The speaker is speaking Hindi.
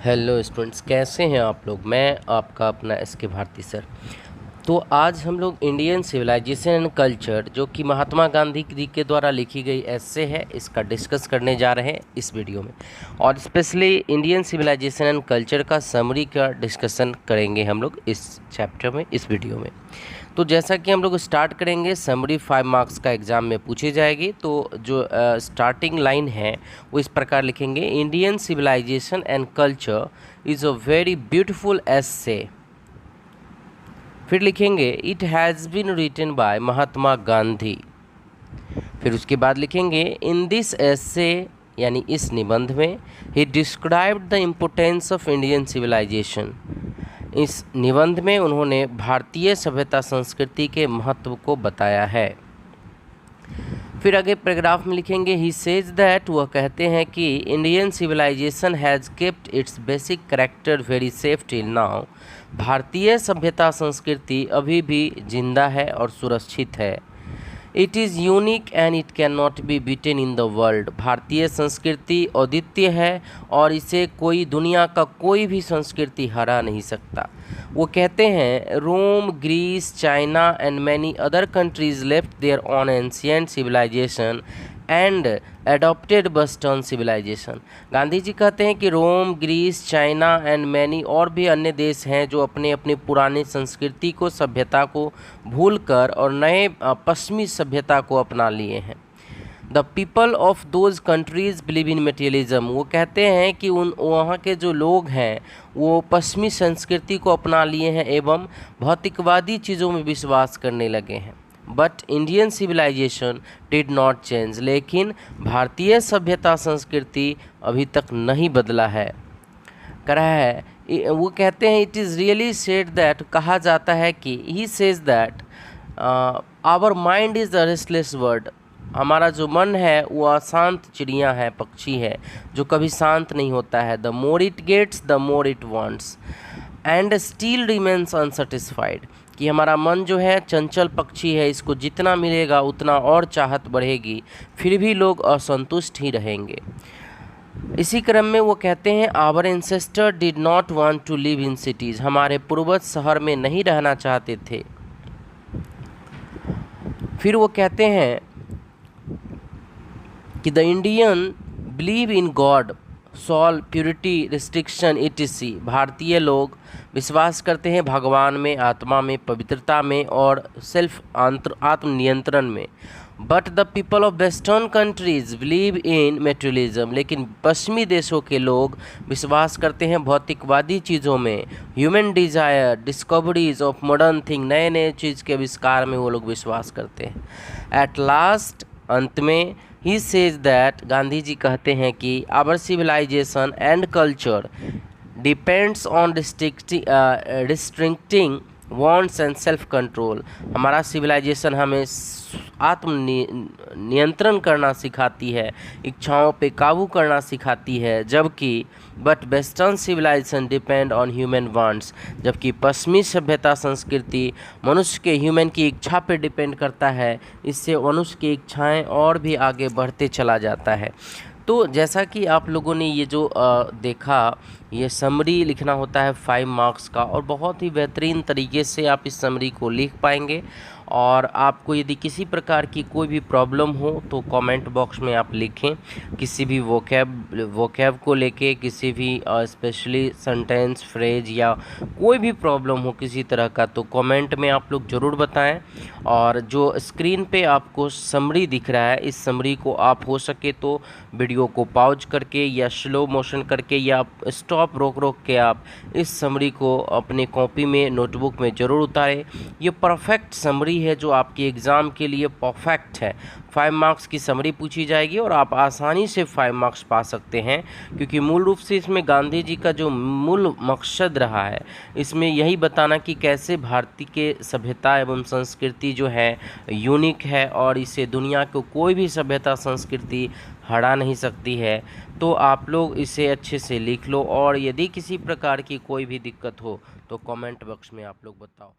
हेलो स्टूडेंट्स, कैसे हैं आप लोग। मैं आपका अपना एसके भारती सर। तो आज हम लोग इंडियन सिविलाइजेशन एंड कल्चर, जो कि महात्मा गांधी जी के द्वारा लिखी गई एस्से है, इसका डिस्कस करने जा रहे हैं इस वीडियो में। और specially Indian civilisation and culture का समरी का डिस्कशन करेंगे हम लोग इस चैप्टर में, इस वीडियो में। तो जैसा कि हम लोग स्टार्ट करेंगे, समरी 5 मार्क्स का एग्जाम में पूछी जाएगी। तो जो स्टार्टिंग लाइन है वो इस प्रकार लिखेंगे, Indian civilisation and culture is a very beautiful essay. फिर लिखेंगे, it has been written by Mahatma Gandhi. फिर उसके बाद लिखेंगे, इन दिस एस्से यानी इस निबंध में, he described the importance of Indian civilisation. इस निबंध में उन्होंने भारतीय सभ्यता संस्कृति के महत्व को बताया है। फिर आगे पैराग्राफ में लिखेंगे, ही सेज दैट, वह कहते हैं कि Indian civilisation has kept its basic character very safe till now. भारतीय सभ्यता संस्कृति अभी भी जिंदा है और सुरक्षित है। It is unique and it can not be beaten in the world. भारतीय संस्कृति अद्वितीय है और इसे कोई, दुनिया का कोई भी संस्कृति हरा नहीं सकता। वो कहते हैं, Rome, Greece, China and many other countries left there on ancient civilisation and adopted western civilisation. Gandhi ji कहते हैं कि Rome, Greece, China and many और भी अन्य देश हैं जो अपने अपने पुरानी संस्कृति को, सभ्यता को भूलकर और नए पश्चिमी सभ्यता को अपना लिए हैं। The people of those countries believe in materialism. वो कहते हैं कि वहाँ के जो लोग हैं वो पश्चिमी संस्कृति को अपना लिए हैं एवं भौतिकवादी चीज़ों में विश्वास करने लगे हैं। But Indian civilisation did not change. लेकिन भारतीय सभ्यता संस्कृति अभी तक नहीं बदला है। कह रहा है, वो कहते हैं, it is really said that, कहा जाता है कि, he says that our mind is the restless bird. हमारा जो मन है वो अशांत चिड़िया है, पक्षी है जो कभी शांत नहीं होता है। The more it gets the more it wants and still remains unsatisfied. कि हमारा मन जो है चंचल पक्षी है, इसको जितना मिलेगा उतना और चाहत बढ़ेगी, फिर भी लोग असंतुष्ट ही रहेंगे। इसी क्रम में वो कहते हैं, our ancestor did not want to live in cities. हमारे पूर्वज शहर में नहीं रहना चाहते थे। फिर वो कहते हैं कि the Indian believe in God, soul, purity, restriction etc. भारतीय लोग विश्वास करते हैं भगवान में, आत्मा में, पवित्रता में और सेल्फ आत्मनियंत्रण में। But the people of western countries believe in materialism. लेकिन पश्चिमी देशों के लोग विश्वास करते हैं भौतिकवादी चीज़ों में, human desire, discoveries of modern thing, नए नए चीज़ के आविष्कार में वो लोग विश्वास करते हैं। एट लास्ट, अंत में, he says that, Gandhi ji कहते हैं कि our civilisation and culture depends on restricting wants and self control. हमारा सिविलाइजेशन हमें आत्म नियंत्रण करना सिखाती है, इच्छाओं पे काबू करना सिखाती है, जबकि but western civilisation depend on human wants. जबकि पश्चिमी सभ्यता संस्कृति मनुष्य के, ह्यूमन की इच्छा पे डिपेंड करता है। इससे मनुष्य की इच्छाएं और भी आगे बढ़ते चला जाता है। तो जैसा कि आप लोगों ने ये जो देखा, ये समरी लिखना होता है 5 मार्क्स का, और बहुत ही बेहतरीन तरीके से आप इस समरी को लिख पाएंगे। और आपको यदि किसी प्रकार की कोई भी प्रॉब्लम हो तो कमेंट बॉक्स में आप लिखें। किसी भी वोकैब को लेके, किसी भी स्पेशली सेंटेंस, फ्रेज या कोई भी प्रॉब्लम हो किसी तरह का, तो कमेंट में आप लोग ज़रूर बताएं। और जो स्क्रीन पे आपको समरी दिख रहा है, इस समरी को आप हो सके तो वीडियो को पॉज करके या स्लो मोशन करके या स्टॉप रोक के आप इस समरी को अपने कॉपी में, नोटबुक में ज़रूर उतारें। ये परफेक्ट समरी है जो आपके एग्ज़ाम के लिए परफेक्ट है। 5 मार्क्स की समरी पूछी जाएगी और आप आसानी से 5 मार्क्स पा सकते हैं, क्योंकि मूल रूप से इसमें गांधी जी का जो मूल मकसद रहा है, इसमें यही बताना कि कैसे भारतीय के सभ्यता एवं संस्कृति जो है यूनिक है और इसे दुनिया को कोई भी सभ्यता संस्कृति हरा नहीं सकती है। तो आप लोग इसे अच्छे से लिख लो, और यदि किसी प्रकार की कोई भी दिक्कत हो तो कमेंट बॉक्स में आप लोग बताओ।